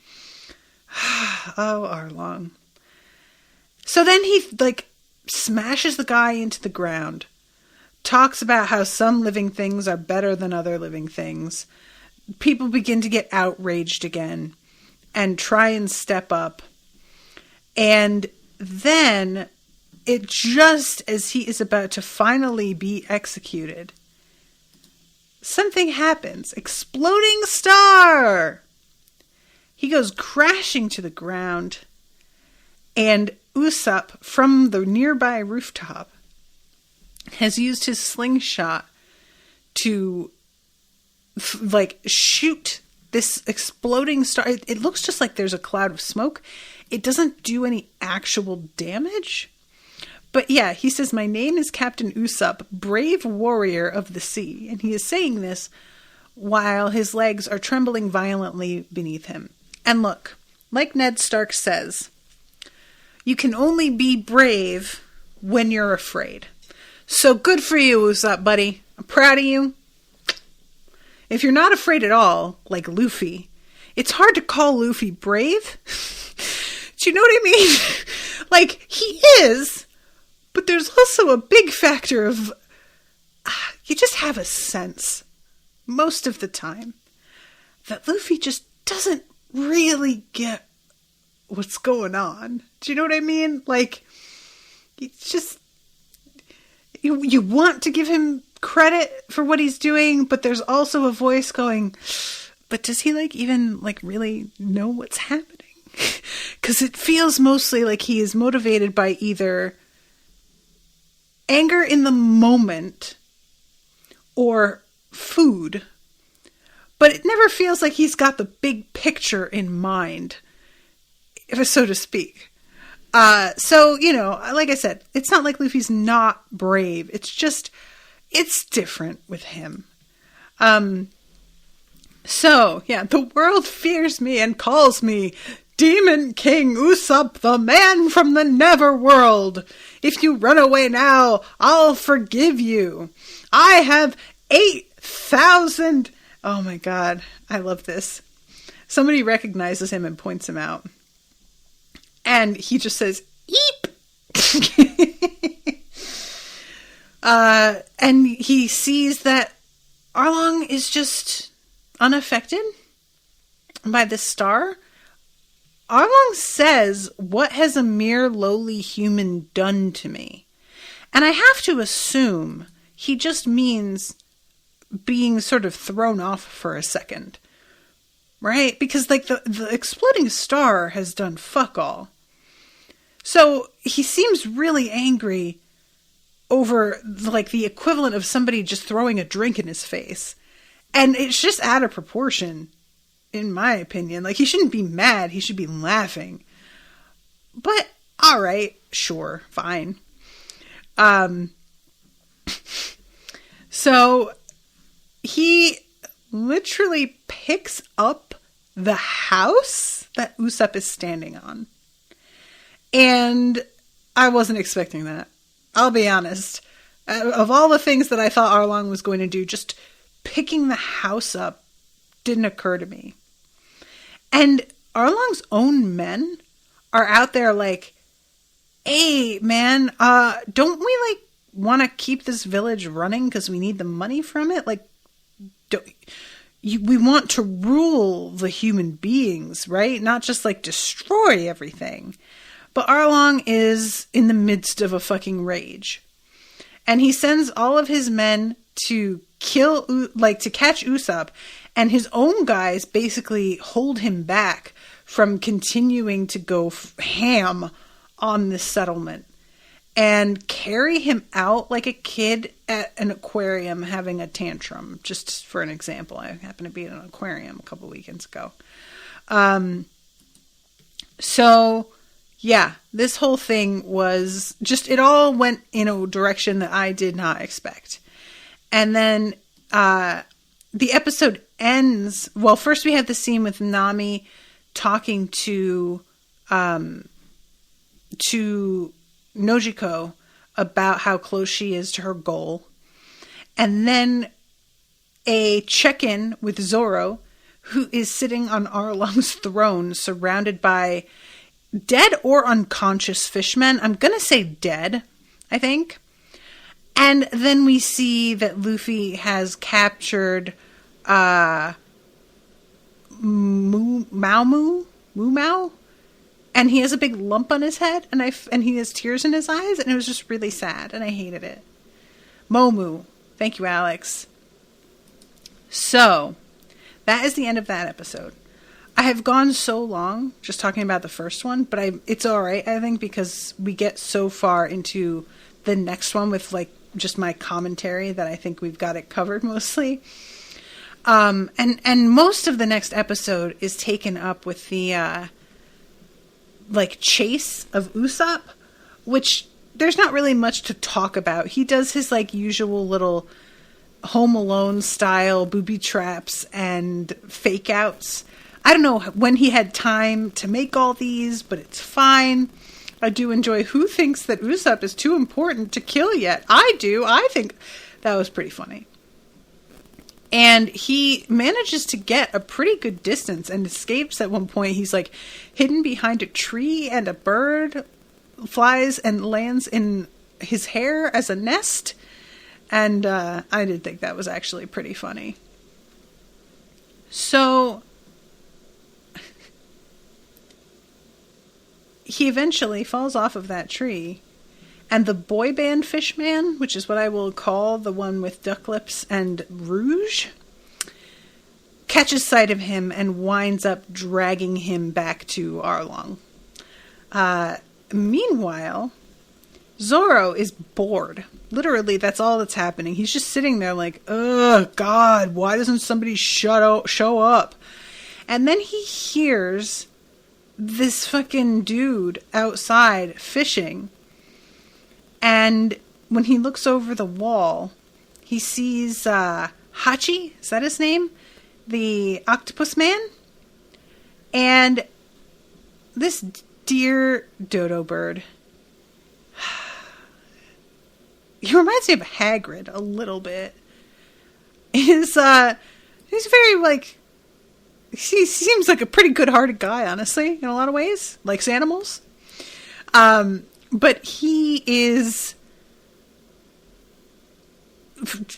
Oh, Arlong. So then he, smashes the guy into the ground. Talks about how some living things are better than other living things. People begin to get outraged again and try and step up. And then, it just as he is about to finally be executed, something happens. Exploding star! He goes crashing to the ground, and Usopp, from the nearby rooftop, has used his slingshot to, shoot this exploding star. It looks just like there's a cloud of smoke. It doesn't do any actual damage. But yeah, he says, my name is Captain Usopp, brave warrior of the sea. And he is saying this while his legs are trembling violently beneath him. And look, like Ned Stark says, you can only be brave when you're afraid. So good for you, Usopp, buddy. I'm proud of you. If you're not afraid at all, like Luffy, it's hard to call Luffy brave. Do you know what I mean? He is, but there's also a big factor of, you just have a sense, most of the time, that Luffy just doesn't really get what's going on. Do you know what I mean? Like, it's just, you want to give him credit for what he's doing, but there's also a voice going, but does he like even like really know what's happening? Because it feels mostly like he is motivated by either anger in the moment or food, but it never feels like he's got the big picture in mind, so to speak. So, you know, like I said, it's not like Luffy's not brave. It's just, it's different with him. So, yeah, the world fears me and calls me Demon King Usopp, the man from the Neverworld. If you run away now, I'll forgive you. I have 8,000... Oh my god, I love this. Somebody recognizes him and points him out. And he just says, Eep! And he sees that Arlong is just unaffected by this star. Arlong says, what has a mere lowly human done to me? And I have to assume he just means being sort of thrown off for a second. Right? Because like the exploding star has done fuck all. So he seems really angry over like the equivalent of somebody just throwing a drink in his face. And it's just out of proportion, in my opinion. Like, he shouldn't be mad. He should be laughing. But, alright, sure, fine. So, he literally picks up the house that Usopp is standing on. And I wasn't expecting that. I'll be honest. Of all the things that I thought Arlong was going to do, just picking the house up didn't occur to me. And Arlong's own men are out there like, hey, man, don't we like want to keep this village running because we need the money from it? Like, we want to rule the human beings, right? Not just like destroy everything. But Arlong is in the midst of a fucking rage. And he sends all of his men to to catch Usopp. And his own guys basically hold him back from continuing to go ham on this settlement. And carry him out like a kid at an aquarium having a tantrum. Just for an example, I happened to be at an aquarium a couple weekends ago. So, yeah, this whole thing was just, it all went in a direction that I did not expect. And then the episode ends, well, first we have the scene with Nami talking to Nojiko about how close she is to her goal. And then a check-in with Zoro, who is sitting on Arlong's throne surrounded by dead or unconscious fishmen. I'm going to say dead, I think. And then we see that Luffy has captured Moo Mao? And he has a big lump on his head, and he has tears in his eyes, and it was just really sad, and I hated it. Momu. Thank you, Alex. So, that is the end of that episode. I have gone so long just talking about the first one, but it's alright, I think, because we get so far into the next one with, like, just my commentary that I think we've got it covered mostly. And most of the next episode is taken up with the, chase of Usopp, which there's not really much to talk about. He does his, usual little Home Alone style booby traps and fake outs. I don't know when he had time to make all these, but it's fine. I do enjoy who thinks that Usopp is too important to kill yet. I do. I think that was pretty funny. And he manages to get a pretty good distance and escapes at one point. He's hidden behind a tree and a bird flies and lands in his hair as a nest. And I did think that was actually pretty funny. So he eventually falls off of that tree, and the boy band fish man, which is what I will call the one with duck lips and rouge, catches sight of him and winds up dragging him back to Arlong. Meanwhile, Zoro is bored. Literally, that's all that's happening. He's just sitting there like, ugh, God, why doesn't somebody show up? And then he hears this fucking dude outside fishing. And when he looks over the wall, he sees Hachi, is that his name? The octopus man. And this dear dodo bird, he reminds me of Hagrid a little bit. He's very, like, he seems like a pretty good-hearted guy, honestly, in a lot of ways. Likes animals. But he is,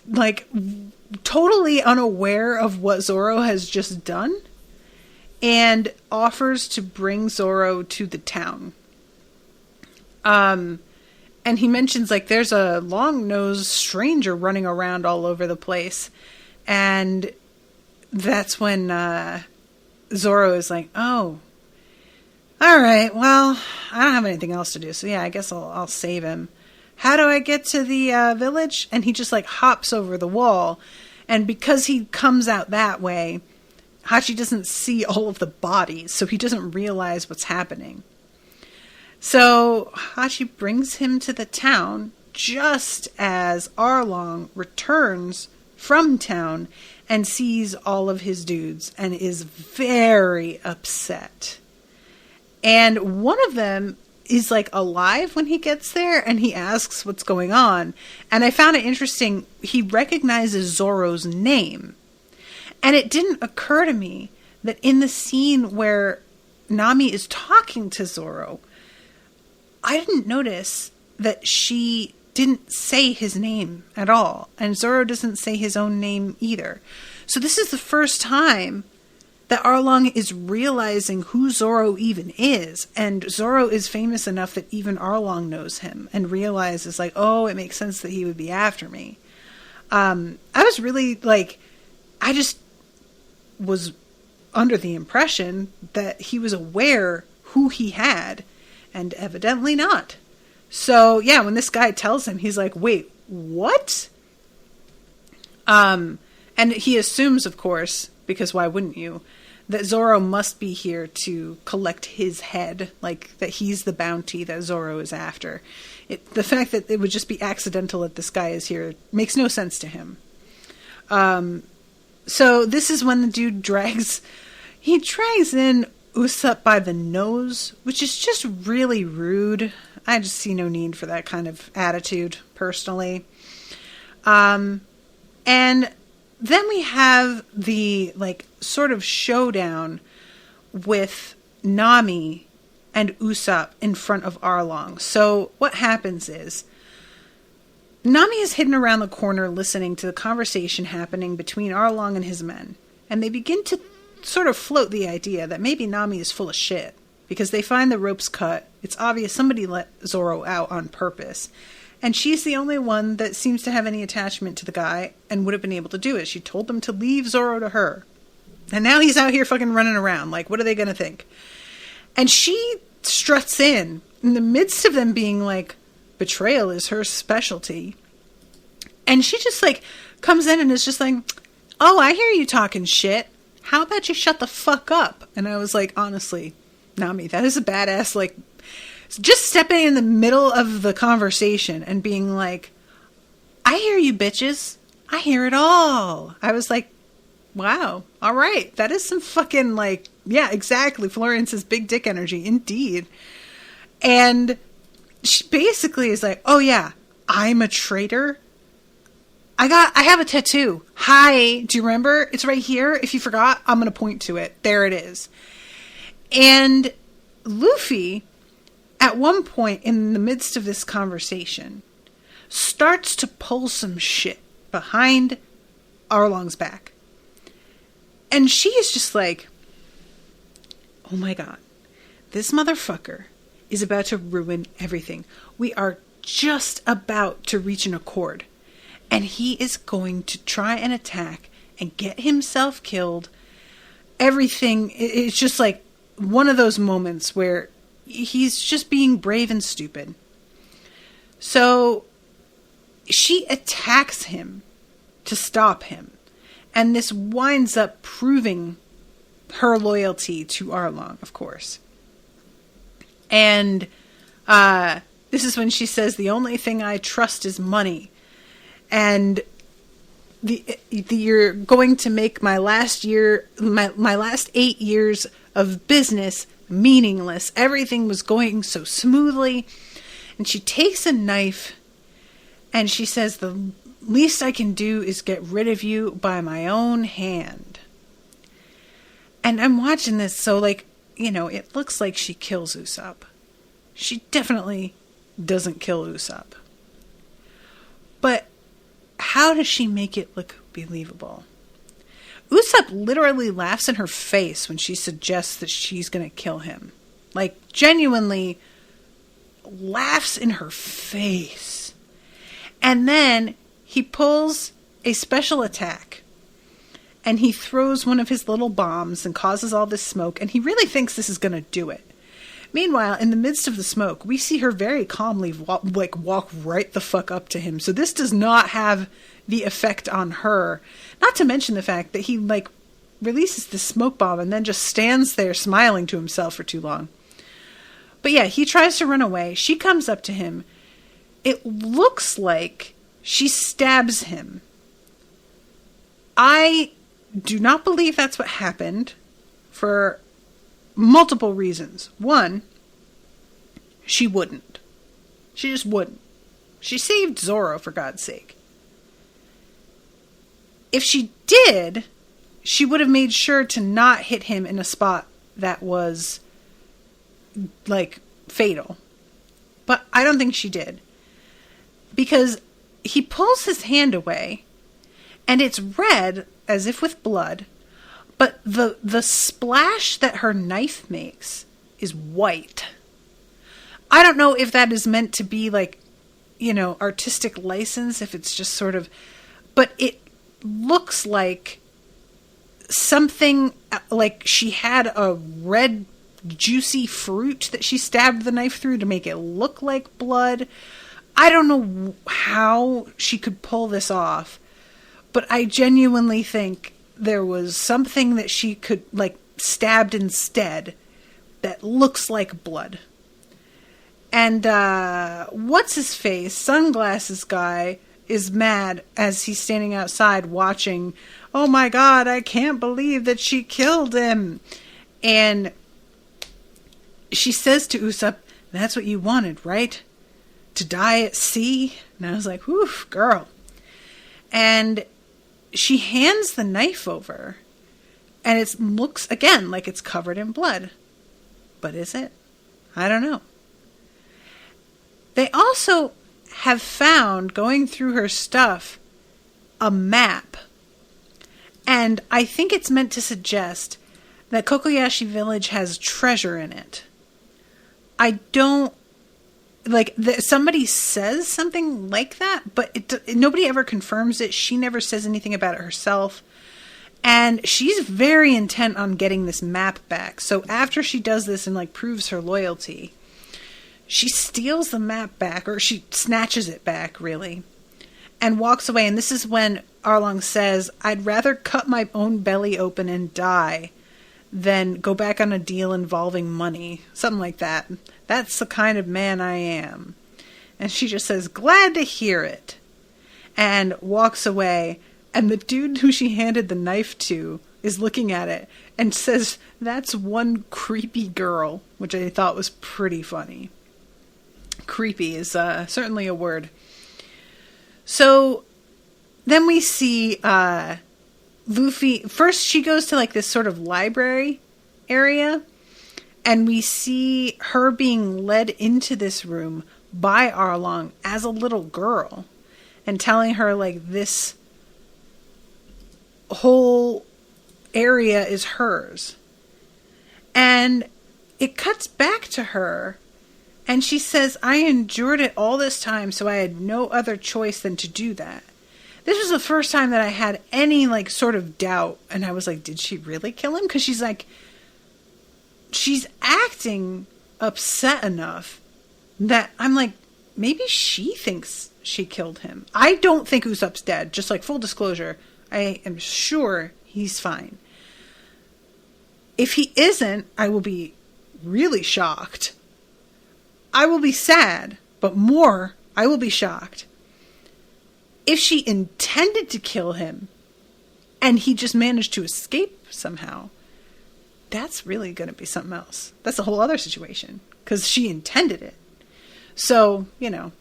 like, totally unaware of what Zoro has just done, and offers to bring Zoro to the town. And he mentions, like, there's a long-nosed stranger running around all over the place. And that's when Zoro is like, oh, all right, well, I don't have anything else to do. So, yeah, I guess I'll save him. How do I get to the village? And he just, like, hops over the wall. And because he comes out that way, Hachi doesn't see all of the bodies, so he doesn't realize what's happening. So Hachi brings him to the town just as Arlong returns from town and sees all of his dudes and is very upset. And one of them is, like, alive when he gets there, and he asks what's going on. And I found it interesting, he recognizes Zoro's name. And it didn't occur to me that in the scene where Nami is talking to Zoro, I didn't notice that she didn't say his name at all. And Zoro doesn't say his own name either. So this is the first time that Arlong is realizing who Zoro even is. And Zoro is famous enough that even Arlong knows him and realizes, like, oh, it makes sense that he would be after me. I was really, like, I just was under the impression that he was aware who he had, and evidently not. So, yeah, when this guy tells him, he's like, wait, what? And he assumes, of course, because why wouldn't you, that Zoro must be here to collect his head, like, that he's the bounty that Zoro is after. The fact that it would just be accidental that this guy is here makes no sense to him. So this is when the dude drags in Usopp by the nose, which is just really rude. I just see no need for that kind of attitude, personally. And then we have the, like, sort of showdown with Nami and Usopp in front of Arlong. So what happens is, Nami is hidden around the corner listening to the conversation happening between Arlong and his men. And they begin to sort of float the idea that maybe Nami is full of shit. Because they find the ropes cut. It's obvious somebody let Zoro out on purpose. And she's the only one that seems to have any attachment to the guy and would have been able to do it. She told them to leave Zoro to her. And now he's out here fucking running around. Like, what are they going to think? And she struts in the midst of them being like, betrayal is her specialty. And she just, like, comes in and is just like, oh, I hear you talking shit. How about you shut the fuck up? And I was like, honestly, Nami, that is a badass, like, just stepping in the middle of the conversation and being like, I hear you bitches. I hear it all. I was like, wow, all right. That is some fucking, like, yeah, exactly. Florence's big dick energy, indeed. And she basically is like, oh yeah, I'm a traitor. I have a tattoo. Hi, do you remember? It's right here. If you forgot, I'm going to point to it. There it is. And Luffy, at one point in the midst of this conversation, starts to pull some shit behind Arlong's back. And she is just like, oh my god, this motherfucker is about to ruin everything. We are just about to reach an accord. And he is going to try and attack and get himself killed. Everything, it's just like one of those moments where he's just being brave and stupid. So she attacks him to stop him. And this winds up proving her loyalty to Arlong, of course. And this is when she says, the only thing I trust is money. And you're going to make my last 8 years of business meaningless. Everything was going so smoothly. And she takes a knife and she says, the least I can do is get rid of you by my own hand. And I'm watching this, so like, it looks like she kills Usopp. She definitely doesn't kill Usopp. But how does she make it look believable? Usopp literally laughs in her face when she suggests that she's going to kill him. Like, genuinely laughs in her face. And then he pulls a special attack. And he throws one of his little bombs and causes all this smoke. And he really thinks this is going to do it. Meanwhile, in the midst of the smoke, we see her very calmly walk right the fuck up to him. So this does not have the effect on her. Not to mention the fact that he releases the smoke bomb and then just stands there smiling to himself for too long. But yeah, he tries to run away. She comes up to him. It looks like she stabs him. I do not believe that's what happened for multiple reasons. One, she wouldn't. She just wouldn't. She saved Zoro, for God's sake. If she did, she would have made sure to not hit him in a spot that was, fatal. But I don't think she did. Because he pulls his hand away, and it's red, as if with blood, but the splash that her knife makes is white. I don't know if that is meant to be artistic license, if it's just sort of, but it looks like something like she had a red juicy fruit that she stabbed the knife through to make it look like blood. I don't know how she could pull this off, but I genuinely think there was something that she could, stabbed instead that looks like blood. And, what's-his-face, sunglasses guy, is mad as he's standing outside watching. Oh my God, I can't believe that she killed him. And she says to Usopp, that's what you wanted, right? To die at sea? And I was like, whew, girl. And she hands the knife over, and it looks, again, like it's covered in blood. But is it? I don't know. They also have found, going through her stuff, a map. And I think it's meant to suggest that Kokoyashi Village has treasure in it. I don't... somebody says something like that, but nobody ever confirms it. She never says anything about it herself. And she's very intent on getting this map back. So after she does this and proves her loyalty, she steals the map back, or she snatches it back, really, and walks away. And this is when Arlong says, I'd rather cut my own belly open and die than go back on a deal involving money. Something like that. That's the kind of man I am. And she just says, glad to hear it. And walks away. And the dude who she handed the knife to is looking at it and says, that's one creepy girl, which I thought was pretty funny. Creepy is certainly a word. So then we see Luffy. First she goes to this sort of library area, and we see her being led into this room by Arlong as a little girl and telling her this whole area is hers. And it cuts back to her And she says, I endured it all this time, so I had no other choice than to do that. This was the first time that I had any, like, sort of doubt. And I was like, did she really kill him? Because she's like, she's acting upset enough that I'm like, maybe she thinks she killed him. I don't think Usopp's dead. Just like full disclosure, I am sure he's fine. If he isn't, I will be really shocked. I will be sad, but more, I will be shocked. If she intended to kill him and he just managed to escape somehow, that's really going to be something else. That's a whole other situation because she intended it. So, you know.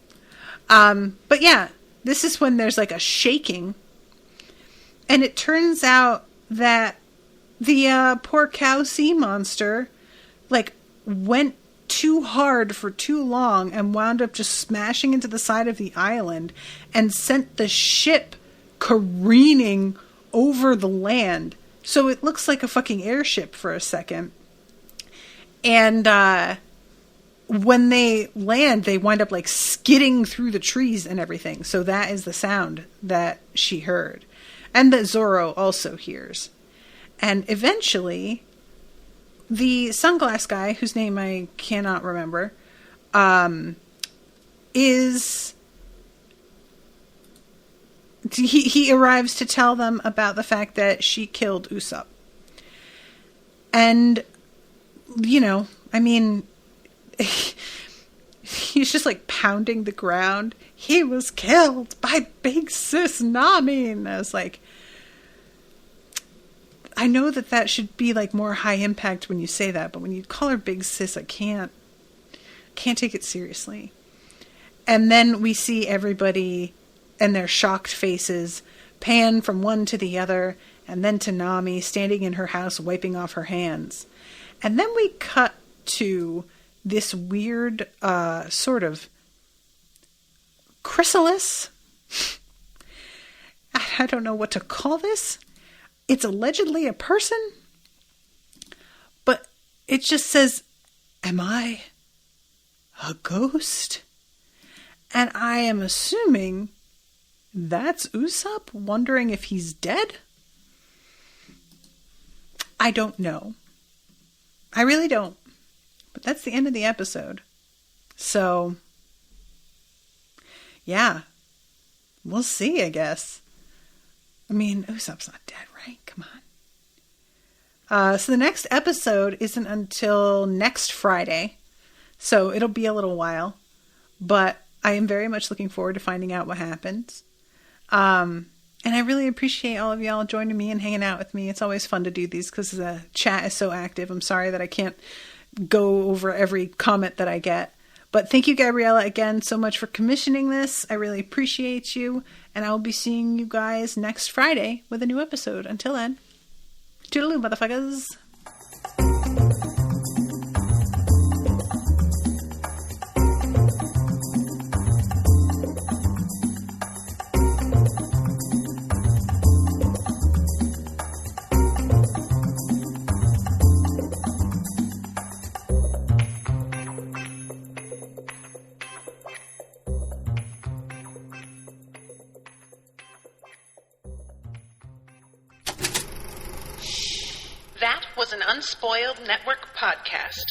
But yeah, this is when there's like a shaking. And it turns out that the poor cow sea monster like went too hard for too long and wound up just smashing into the side of the island and sent the ship careening over the land. So it looks like a fucking airship for a second. And when they land, they wind up like skidding through the trees and everything. So that is the sound that she heard. And that Zoro also hears. And eventually, the sunglass guy, whose name I cannot remember, he arrives to tell them about the fact that she killed Usopp. And, you know, I mean, he's just like pounding the ground. He was killed by big sis Nami. And I was like, I know that should be like more high impact when you say that, but when you call her big sis, I can't take it seriously. And then we see everybody and their shocked faces pan from one to the other and then to Nami standing in her house wiping off her hands. And then we cut to this weird sort of chrysalis. I don't know what to call this. It's allegedly a person, but it just says, am I a ghost? And I am assuming that's Usopp wondering if he's dead? I don't know. I really don't. But that's the end of the episode. So, yeah. We'll see, I guess. I mean, Usopp's not dead, right? Come on. So the next episode isn't until next Friday. So it'll be a little while. But I am very much looking forward to finding out what happens. And I really appreciate all of y'all joining me and hanging out with me. It's always fun to do these because the chat is so active. I'm sorry that I can't go over every comment that I get. But thank you, Gabriela, again so much for commissioning this. I really appreciate you. And I will be seeing you guys next Friday with a new episode. Until then, toodaloo, motherfuckers. That was an Unspoiled Network podcast.